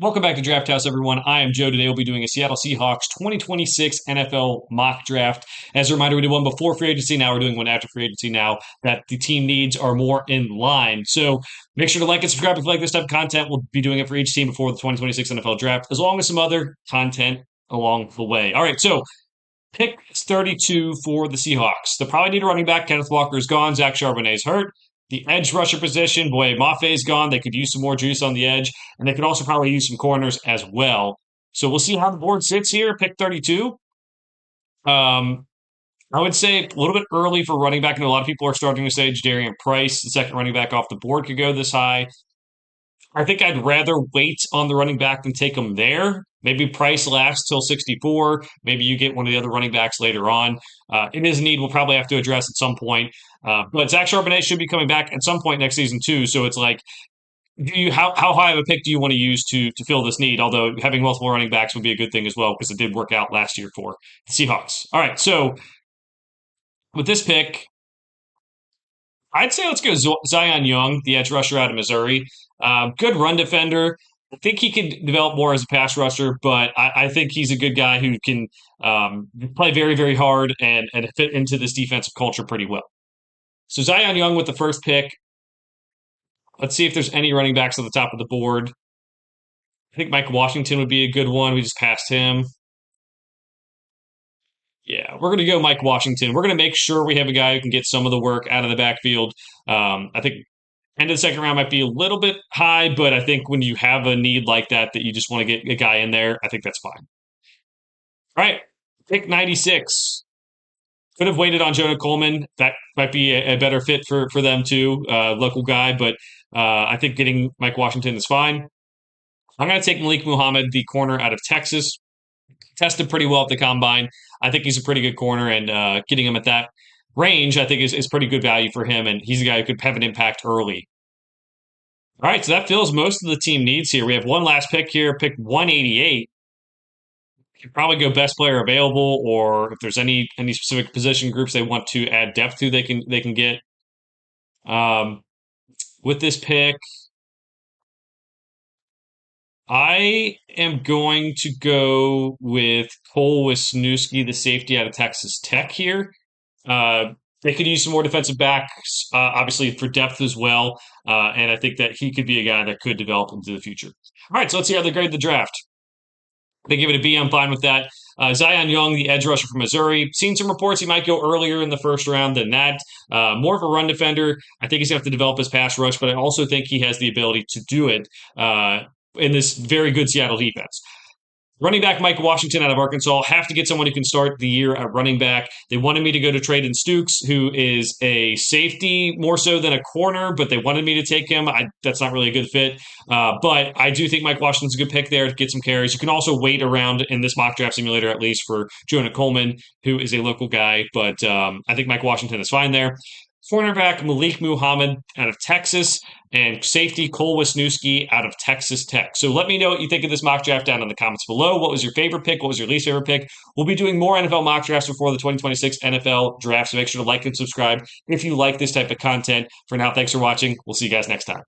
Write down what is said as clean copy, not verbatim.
Welcome back to Draft House, everyone. I am Joe. Today we'll be doing a Seattle Seahawks 2026 NFL mock draft. As a reminder, we did one before free agency. Now we're doing one after free agency now that the team needs are more in line. So make sure to like and subscribe if you like this type of content. We'll be doing it for each team before the 2026 NFL draft, as long as some other content along the way. All right, so pick 32 for the Seahawks. They probably need a running back. Kenneth Walker is gone. Zach Charbonnet is hurt. The edge rusher position, boy, Maffe's gone. They could use some more juice on the edge, and they could also probably use some corners as well. So we'll see how the board sits here. Pick 32. I would say a little bit early for running back. I know a lot of people are starting to say Jadarian Price, the second running back off the board, could go this high. I think I'd rather wait on the running back than take him there. Maybe Price lasts till 64. Maybe you get one of the other running backs later on. It is a need we'll probably have to address at some point. But Zach Charbonnet should be coming back at some point next season too. So it's like, how high of a pick do you want to use to fill this need? Although having multiple running backs would be a good thing as well because it did work out last year for the Seahawks. All right, so with this pick, I'd say let's go Zion Young, the edge rusher out of Missouri. Good run defender. I think he can develop more as a pass rusher, but I think he's a good guy who can play very, very hard and fit into this defensive culture pretty well. So Zion Young with the first pick. Let's see if there's any running backs on the top of the board. I think Mike Washington would be a good one. We just passed him. Yeah, we're going to go Mike Washington. We're going to make sure we have a guy who can get some of the work out of the backfield. I think end of the second round might be a little bit high, but I think when you have a need like that you just want to get a guy in there, I think that's fine. All right, pick 96. Could have waited on Jonah Coleman. That might be a better fit for them too, local guy. But I think getting Mike Washington is fine. I'm going to take Malik Muhammad, the corner out of Texas. Tested pretty well at the combine. I think he's a pretty good corner, and getting him at that range, I think, is pretty good value for him. And he's a guy who could have an impact early. All right, so that fills most of the team needs here. We have one last pick here, pick 188. You probably go best player available, or if there's any specific position groups they want to add depth to, they can get. With this pick, I am going to go with Cole Wisniewski, the safety out of Texas Tech here. They could use some more defensive backs, obviously for depth as well, and I think that he could be a guy that could develop into the future. All right, so let's see how they grade the draft. They give it a B. I'm fine with that. Zion Young, the edge rusher from Missouri. Seen some reports he might go earlier in the first round than that. More of a run defender. I think he's going to have to develop his pass rush, but I also think he has the ability to do it in this very good Seattle defense. Running back Mike Washington out of Arkansas. Have to get someone who can start the year at running back. They wanted me to go to Traden Stukes, who is a safety more so than a corner, but they wanted me to take him. That's not really a good fit. But I do think Mike Washington's a good pick there to get some carries. You can also wait around in this mock draft simulator, at least, for Jonah Coleman, who is a local guy. But I think Mike Washington is fine there. Cornerback Malik Muhammad out of Texas, and safety Cole Wisniewski out of Texas Tech. So let me know what you think of this mock draft down in the comments below. What was your favorite pick? What was your least favorite pick? We'll be doing more NFL mock drafts before the 2026 NFL draft, so make sure to like and subscribe if you like this type of content. For now, thanks for watching. We'll see you guys next time.